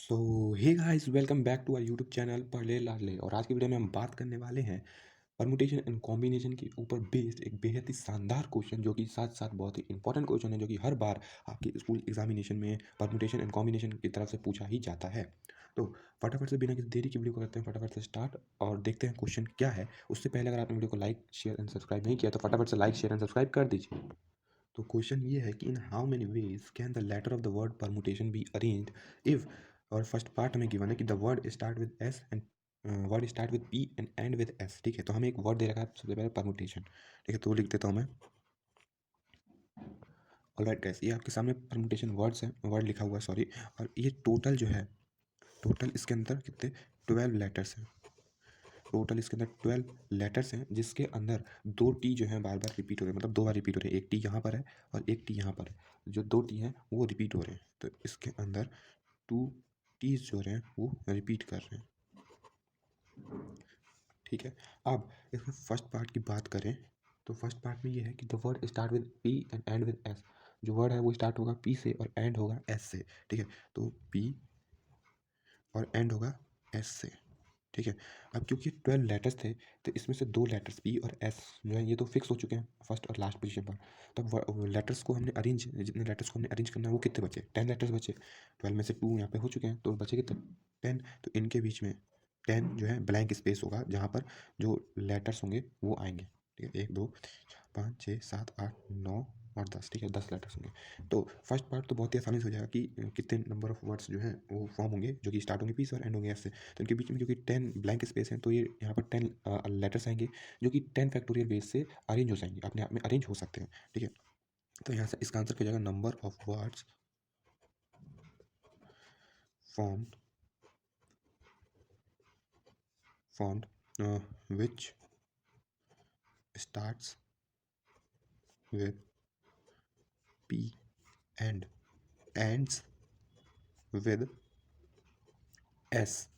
So hey guys, welcome back to our YouTube channel Padhle Ladle. और आज की वीडियो में हम बात करने वाले हैं परमुटेशन एंड कॉम्बिनेशन के ऊपर बेस्ड एक बेहद ही शानदार क्वेश्चन, जो कि साथ साथ बहुत ही इंपॉर्टेंट क्वेश्चन है, जो कि हर बार आपके स्कूल एग्जामिनेशन में परमुटेशन एंड कॉम्बिनेशन की तरफ से पूछा ही जाता है। तो फटाफट से बिना किसी देरी की वीडियो को करते हैं फटाफट से स्टार्ट और देखते हैं क्वेश्चन क्या है। उससे पहले अगर आपने वीडियो को लाइक शेयर एंड सब्सक्राइब नहीं किया तो फटाफट से लाइक शेयर एंड सब्सक्राइब कर दीजिए। तो क्वेश्चन ये है कि in how many ways can the letter of the word permutation be arranged if. और फर्स्ट पार्ट हमें गिवन है कि the word start with S and word start with P and end with S. ठीक है, तो हमें एक word दे रखा है सबसे पहले परमुटेशन। ठीक है, तो वो लिख देता हूँ मैं। ऑलराइट गाइस, ये आपके सामने परमुटेशन वर्ड्स हैं, वर्ड लिखा हुआ है, सॉरी। और ये टोटल जो है, टोटल इसके अंदर कितने 12 लेटर्स हैं। टोटल इसके अंदर 12 लेटर्स हैं, जिसके अंदर दो टी जो हैं बार बार रिपीट हो रहे हैं, मतलब दो बार रिपीट हो रहे हैं। एक टी यहाँ पर है और एक टी यहाँ पर है। जो दो टी हैं वो रिपीट हो रहे हैं, तो इसके अंदर टू टीज जो रहे हैं वो रिपीट कर रहे हैं। ठीक है, अब इसमें फर्स्ट पार्ट की बात करें तो फर्स्ट पार्ट में ये है कि the word start with P and end with S. जो वर्ड है वो स्टार्ट होगा पी से और एंड होगा एस से। ठीक है, तो पी और एंड होगा एस से। ठीक है, अब क्योंकि 12 लेटर्स थे तो इसमें से दो लेटर्स पी और एस जो है ये तो फिक्स हो चुके हैं फर्स्ट और लास्ट पोजीशन पर। तब लेटर्स को हमने अरेंज, जितने लेटर्स को हमने अरेंज करना है वो कितने बचे, 10 लेटर्स बचे। 12 में से 2 यहाँ पे हो चुके हैं तो बचे कितने, 10। तो इनके बीच में 10 जो है ब्लैंक स्पेस होगा, जहाँ पर जो लेटर्स होंगे वो आएंगे। ठीक है, 1 2 5 6 7 8 9 और 10। ठीक है, 10 लेटर्स होंगे। तो फर्स्ट पार्ट तो बहुत ही आसानी से हो जाएगा कि कितने नंबर ऑफ वर्ड्स जो हैं वो फॉर्म होंगे, जो कि स्टार्ट होंगे पी से और एंड होंगे एस से। तो इनके बीच में क्योंकि 10 ब्लैंक स्पेस हैं तो ये यहाँ पर 10 लेटर्स आएंगे, जो कि 10 फैक्टोरियल बेस से अरेंज हो जाएंगे, अपने आप में अरेंज हो सकते हैं। ठीक है, तो यहाँ से इसका आंसर क्या हो जाएगा, number of words formed formed which starts with P and ends with S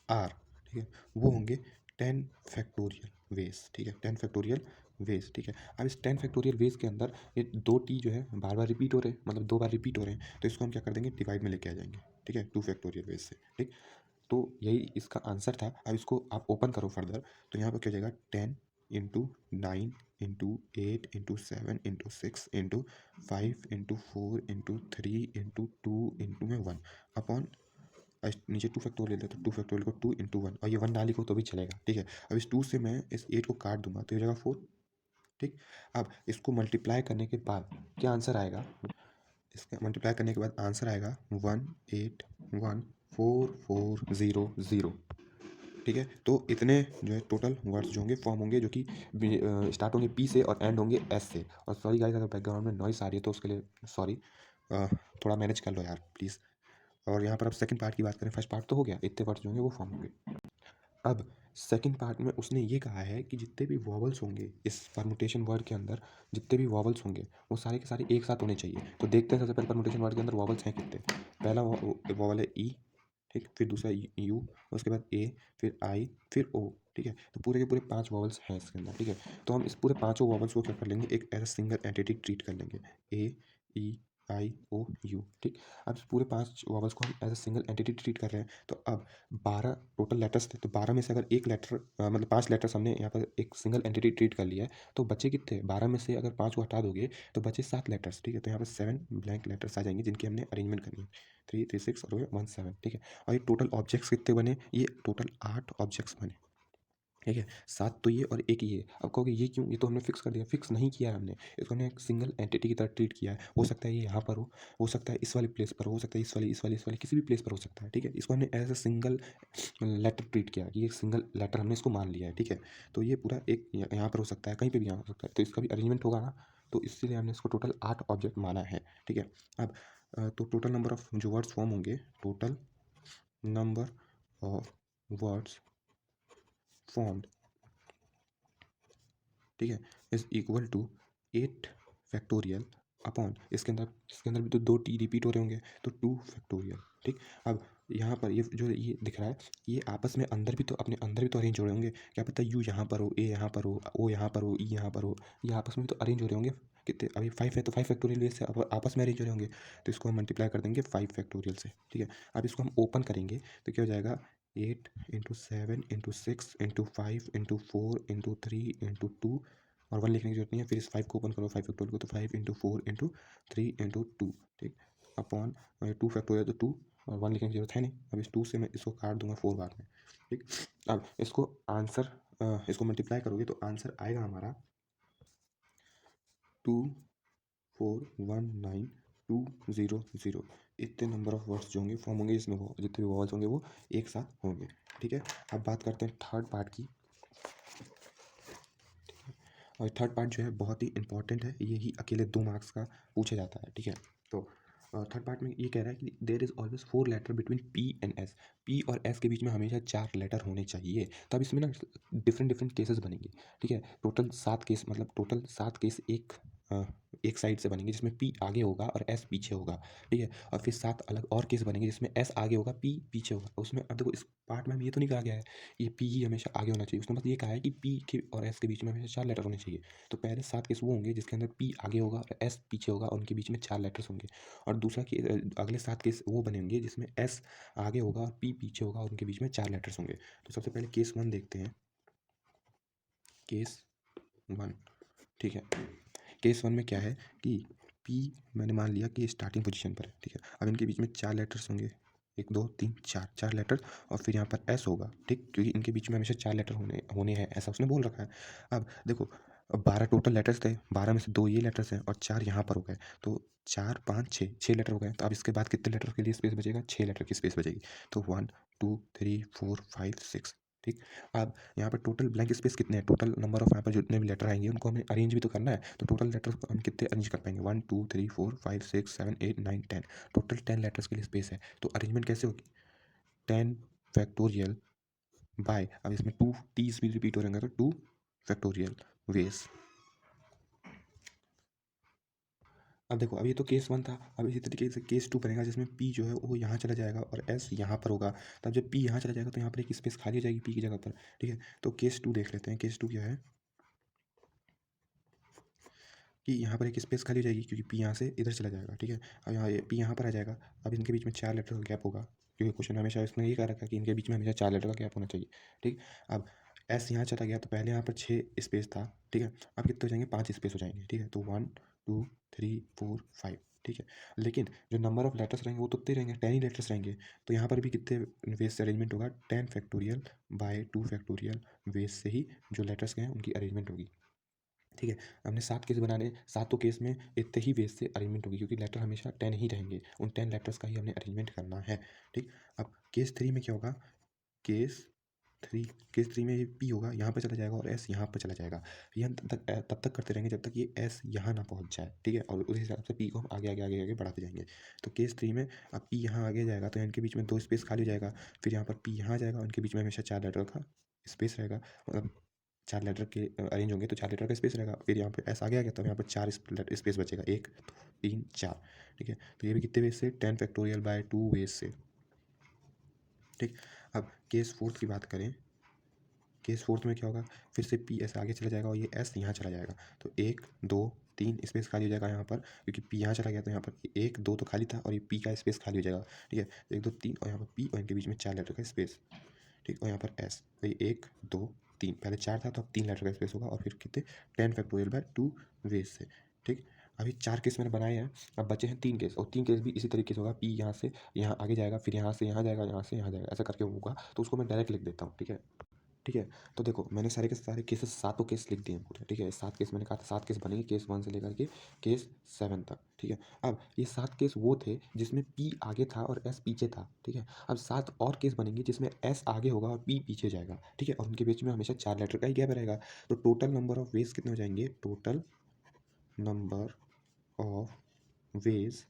R. ठीक है, वो होंगे 10 फैक्टोरियल वेज। ठीक है, 10 फैक्टोरियल वेज। ठीक है, अब इस 10 फैक्टोरियल वेज के अंदर ये दो टी जो है बार बार रिपीट हो रहे हैं, मतलब दो बार रिपीट हो रहे हैं, तो इसको हम क्या कर देंगे, डिवाइड में लेके आ जाएंगे। ठीक है, 2 फैक्टोरियल वेज से। ठीक, तो यही इसका आंसर था। अब इसको आप ओपन करो फर्दर, तो यहाँ पर क्या हो जाएगा, 10 into 9 into 8 into 7 into 6 into 5 into 4 into 3 into 2 into में 1 अपॉन नीचे 2 फैक्टोरियल है तो 2 फैक्टोरियल को 2 इंटू 1, और ये 1 डाली को तो भी चलेगा। ठीक है, अब इस 2 से मैं इस 8 को काट दूंगा तो ये हो जाएगा 4। ठीक, अब इसको मल्टीप्लाई करने के बाद क्या आंसर आएगा, इसके मल्टीप्लाई करने के बाद आंसर आएगा 1814400। ठीक है, तो इतने जो है टोटल वर्ड्स जो होंगे फॉर्म होंगे, जो कि स्टार्ट होंगे पी से और एंड होंगे एस से। और सॉरी गाइस, अगर बैकग्राउंड में नॉइस आ रही है तो उसके लिए सॉरी, थोड़ा मैनेज कर लो यार प्लीज़। और यहाँ पर अब सेकंड पार्ट की बात करें, फर्स्ट पार्ट तो हो गया, इतने वर्ड्स जो होंगे वो फॉर्म होंगे। अब सेकंड पार्ट में उसने ये कहा है कि जितने भी वॉवल्स होंगे इस परमुटेशन वर्ड के अंदर, जितने भी वॉवल्स होंगे वो सारे के सारे एक साथ होने चाहिए। तो देखते हैं सबसे पहले परमुटेशन वर्ड के अंदर वॉवल्स हैं कितने। पहला वॉवल है ई। ठीक, फिर दूसरा यू, उसके बाद ए, फिर आई, फिर ओ। ठीक है, तो पूरे के पूरे 5 वॉवल्स हैं इसके अंदर। ठीक है, तो हम इस पूरे पांचों वॉवल्स को क्या कर लेंगे, एक एज सिंगल एंटिटी ट्रीट कर लेंगे, ए ई आई ओ यू। ठीक, अब इस पूरे 5 वॉवल्स को हम as a single entity treat कर रहे हैं। तो अब 12 टोटल लेटर्स थे, तो 12 में से अगर एक लेटर मतलब 5 लेटर्स हमने यहाँ पर एक सिंगल एंटिटी ट्रीट कर लिया है, तो बचे कितने, 12 में से अगर 5 को हटा दोगे तो बचे 7 लेटर्स। ठीक है, तो यहाँ पर 7 ब्लैंक लेटर्स आ जाएंगे, जिनकी हमने अरेंजमेंट करनी है, 3 3 6 और 1 7। ठीक है, और ये टोटल ऑब्जेक्ट्स कितने बने, ये टोटल 8 ऑब्जेक्ट्स बने। ठीक है, 7 तो ये और एक ये। अब कहोगे ये क्यों, ये तो हमने फिक्स कर दिया। फिक्स नहीं किया है हमने, इसको हमने एक सिंगल एंटिटी की तरह ट्रीट किया है। हो सकता है ये यहाँ पर हो सकता है इस वाले प्लेस पर हो सकता है इस वाली किसी भी प्लेस पर हो सकता है। ठीक है, इसको हमने as a single letter treat किया कि एक सिंगल लेटर हमने इसको मान लिया है। ठीक है, तो ये पूरा एक यहाँ पर हो सकता है, कहीं पर भी यहाँ हो सकता है, तो इसका भी अरेंजमेंट होगा ना, तो इसीलिए हमने इसको टोटल 8 ऑब्जेक्ट माना है। ठीक है, अब तो टोटल नंबर ऑफ जो वर्ड्स फॉर्म होंगे, total number of words formed, ठीक है, is equal to 8 factorial upon, इसके अंदर भी तो दो टी रिपीट हो रहे होंगे तो 2 फैक्टोरियल। ठीक, अब यहाँ पर ये जो ये दिख रहा है, ये आपस में अंदर भी तो अपने अंदर भी तो अरेंज हो रहे होंगे। क्या पता यू यहाँ पर हो, ए यहाँ पर हो, ओ यहाँ पर हो, ई यहाँ पर हो, ये आपस में भी तो अरेंज हो रहे होंगे। कितने अभी 5 है तो 5 फैक्टोरियल बेस से आपस में अरेंज हो रहे होंगे, तो इसको हम मल्टीप्लाई कर देंगे 5 फैक्टोरियल से, ठीक है। अब इसको हम ओपन करेंगे तो क्या हो जाएगा, 8 into 7 into 6 into 5 into 4 into 3 into 2, और 1 लिखने की जरूरत नहीं है। फिर इस 5 को ओपन करो 5 फैक्टोरियल को, तो 5 इंटू 4 इंटू 3 इंटू 2, ठीक, अपॉन 2 फैक्टोरियल तो 2, और 1 लिखने की जरूरत है नहीं। अब इस 2 से मैं इसको काट दूंगा 4 बार में, ठीक। अब इसको आंसर इसको मल्टीप्लाई करोगे तो आंसर आएगा हमारा 2419 200। इतने नंबर ऑफ वर्ड्स जो होंगे फॉर्म होंगे, इसमें जितने भी वॉवल्स होंगे वो एक साथ होंगे, ठीक है। अब बात करते हैं थर्ड पार्ट की, और थर्ड पार्ट जो है बहुत ही इंपॉर्टेंट है, यही अकेले 2 मार्क्स का पूछा जाता है, ठीक है। तो थर्ड पार्ट में ये कह रहा है कि there is always 4 letter between P and S, P और एस के बीच में हमेशा 4 लेटर होने चाहिए। तो अब इसमें ना डिफरेंट डिफरेंट केसेस बनेंगे, ठीक है। टोटल 7 केस, मतलब टोटल 7 केस एक साइड से बनेंगे जिसमें पी आगे होगा और एस पीछे होगा, ठीक है। और फिर 7 अलग और केस बनेंगे जिसमें एस आगे होगा, पी पीछे होगा। उसमें अब देखो इस पार्ट में हम ये तो नहीं कहा गया है ये पी ही हमेशा आगे होना चाहिए, उसने बस ये कहा है कि पी के और एस के बीच में हमेशा 4 लेटर होने चाहिए। तो पहले 7 केस वो होंगे जिसके अंदर पी आगे होगा और एस पीछे होगा और उनके बीच में 4 लेटर्स होंगे। और दूसरा कि अगले 7 केस वो बनेंगे जिसमें एस आगे होगा और पी पीछे होगा और उनके बीच में 4 लेटर्स होंगे। तो सबसे पहले केस 1 देखते हैं, केस 1, ठीक है। केस 1 में क्या है कि पी मैंने मान लिया कि स्टार्टिंग पोजीशन पर है, ठीक है। अब इनके बीच में 4 लेटर्स होंगे, 1 2 3 4 लेटर, और फिर यहाँ पर एस होगा, ठीक, क्योंकि इनके बीच में हमेशा 4 लेटर होने होने हैं, ऐसा उसने बोल रखा है। अब देखो, अब 12 टोटल लेटर्स थे, 12 में से 2 ये लेटर्स हैं और 4 यहाँ पर हो गए, तो 4 5 6 6 लेटर हो गए। तो अब इसके बाद कितने लेटर के लिए स्पेस बचेगा, 6 लेटर की स्पेस बचेगी। तो 1 2 3 4 5 6, ठीक। अब यहाँ पर टोटल ब्लैंक स्पेस कितने हैं, टोटल नंबर ऑफ यहाँ पर जितने भी लेटर आएंगे उनको हमें अरेंज भी तो करना है। तो टोटल लेटर्स हम कितने अरेंज कर पाएंगे, 1 2 3 4 5 6 7 8 9 10, टोटल 10 लेटर्स के लिए स्पेस है। तो अरेंजमेंट कैसे होगी, 10 फैक्टोरियल बाय, अब इसमें 2 टीज भी रिपीट हो रहेंगे तो 2 फैक्टोरियल वेस। अब देखो, अब ये तो केस 1 था, अब इसी तरीके से केस 2 बनेगा जिसमें पी जो है वो यहाँ चला जाएगा और एस यहाँ पर होगा। तब जब पी यहाँ चला जाएगा तो यहाँ पर एक स्पेस खाली हो जाएगी पी की जगह पर, ठीक है। तो केस 2 देख लेते हैं, केस 2 क्या है कि यहाँ पर एक स्पेस खाली हो जाएगी क्योंकि पी यहाँ से इधर चला जाएगा, ठीक है। अब यहाँ पी यहाँ पर आ जाएगा, अब इनके बीच में 4 लेटर का गैप होगा, क्योंकि क्वेश्चन हमेशा इसने ये कहा रखा है कि इनके बीच में हमेशा 4 लेटर का गैप होना चाहिए, ठीक। अब एस यहाँ चला गया तो पहले यहाँ पर 6 स्पेस था, ठीक है। अब कितने हो जाएंगे, 5 स्पेस हो जाएंगे, ठीक है। तो 1 2 3 4 5, ठीक है। लेकिन जो नंबर ऑफ लेटर्स रहेंगे वो तो उतने रहेंगे, 10 ही लेटर्स रहेंगे। तो यहाँ पर भी कितने वेस से अरेंजमेंट होगा, 10 फैक्टोरियल बाय 2 फैक्टोरियल वेस से ही जो लेटर्स के हैं उनकी अरेंजमेंट होगी, ठीक है। हमने 7 केस बनाने, सातों केस में इतने ही वेज से अरेंजमेंट होगी क्योंकि लेटर हमेशा 10 ही रहेंगे, उन 10 लेटर्स का ही हमने अरेंजमेंट करना है, ठीक। अब केस 3 में क्या होगा, केस 3 केस 3 में ये पी होगा यहाँ पर चला जाएगा और एस यहाँ पर चला जाएगा। ये हम तब तक करते रहेंगे जब तक ये एस यहाँ ना पहुँच जाए, ठीक है। और उस हिसाब से पी को हम आगे आगे आगे आगे बढ़ाते जाएंगे। तो केस 3 में अब पी यहाँ आगे जाएगा तो इनके बीच में 2 स्पेस खाली हो जाएगा, फिर यहाँ पर पी यहाँ जाएगा, उनके बीच में हमेशा 4 लेटर का स्पेस रहेगा, मतलब 4 लेटर के अरेंज होंगे तो 4 लेटर का स्पेस रहेगा। फिर यहाँ पे एस आ गया तो यहाँ पर 4 स्पेस बचेगा, 1 2 3 4, ठीक है। तो ये भी कितने वेज से, 10 फैक्टोरियल बाय 2 वेज से, ठीक। अब केस 4 की बात करें, केस 4 में क्या होगा, फिर से पी एस आगे चला जाएगा और ये एस यहाँ चला जाएगा, तो 1 2 3 स्पेस खाली हो जाएगा यहाँ पर, क्योंकि पी यहाँ चला गया तो यहाँ पर 1 2 तो खाली था और ये पी का स्पेस खाली हो जाएगा, ठीक है। 1 2 3 और यहाँ पर पी और इनके बीच में 4 लेटर का स्पेस, ठीक। और यहाँ पर एस, तो ये 1 2 3, पहले 4 था तो अब 3 लेटर का स्पेस होगा और फिर कितने, 10 फैक्टोरियल बाय 2 वेज से, ठीक। अभी 4 केस मैंने बनाए हैं, अब बचे हैं 3 केस, और 3 केस भी इसी तरीके से होगा, पी यहाँ से यहाँ आगे जाएगा, फिर यहाँ से यहाँ जाएगा, यहाँ से यहाँ जाएगा, ऐसा करके होगा। तो उसको मैं डायरेक्ट लिख देता हूँ, ठीक है, ठीक है। तो देखो मैंने सारे के सारे केसेस, सातों केस लिख दिए हैं पूरे, ठीक है। 7 केस मैंने कहा था, 7 केस बनेंगे केस 1 से लेकर के केस 7 तक, ठीक है। अब ये 7 केस वो थे जिसमें पी आगे था और एस पीछे था, ठीक है। अब 7 और केस बनेंगे जिसमें एस आगे होगा और पी पीछे जाएगा, ठीक है, और उनके बीच में हमेशा 4 लेटर का ही गैप रहेगा। तो टोटल नंबर ऑफ वेज कितने हो जाएंगे, total number of ways,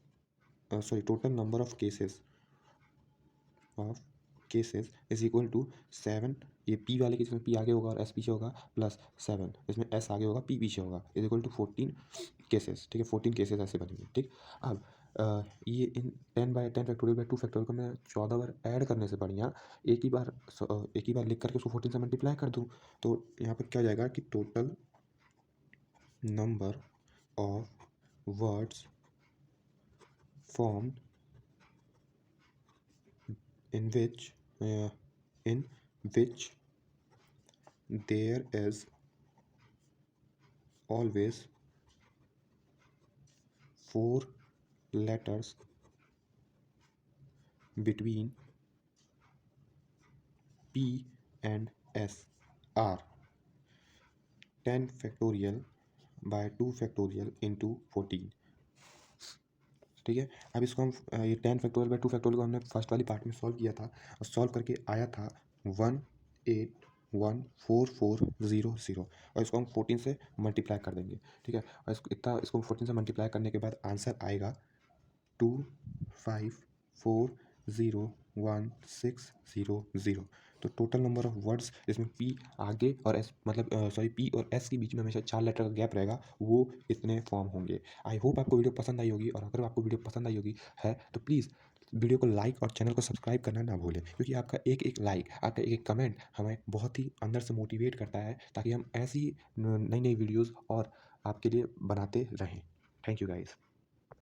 sorry total number of cases is equal to 7, ये पी वाले केस में पी आगे होगा और एस पीछे होगा, प्लस 7 इसमें एस आगे होगा पी पीछे होगा, इज इक्वल टू 14 केसेस, ठीक है। 14 केसेस ऐसे बनेंगे, ठीक। अब ये इन 10/10 फैक्टोरियल को मैं 14 बार ऐड करने से बढ़िया एक ही बार लिख करके उसको 14 से मल्टीप्लाई कर दूँ। तो यहाँ पर क्या हो जाएगा कि total number of words formed in which there is always 4 letters between P and S are 10 factorial by 2 factorial into 14। ठीक है, अब इसको हम ये 10 फैक्टोरियल बाई 2 फैक्टोरियल को हमने फर्स्ट वाली पार्ट में सॉल्व किया था और सॉल्व करके आया था 1814400 और इसको हम 14 से मल्टीप्लाई कर देंगे। ठीक है, और इसको 14 से मल्टीप्लाई करने के बाद आंसर आएगा 2540160। तो टोटल नंबर ऑफ वर्ड्स इसमें पी आगे और एस मतलब पी और एस के बीच में हमेशा 4 लेटर का गैप रहेगा, वो इतने फॉर्म होंगे। आई होप आपको वीडियो पसंद आई होगी, और अगर आपको वीडियो पसंद आई होगी है तो प्लीज़ वीडियो को लाइक और चैनल को सब्सक्राइब करना ना भूलें, क्योंकि आपका एक एक लाइक, आपका एक एक कमेंट हमें बहुत ही अंदर से मोटिवेट करता है, ताकि हम ऐसी नई नई वीडियोज़ और आपके लिए बनाते रहें। Thank you guys.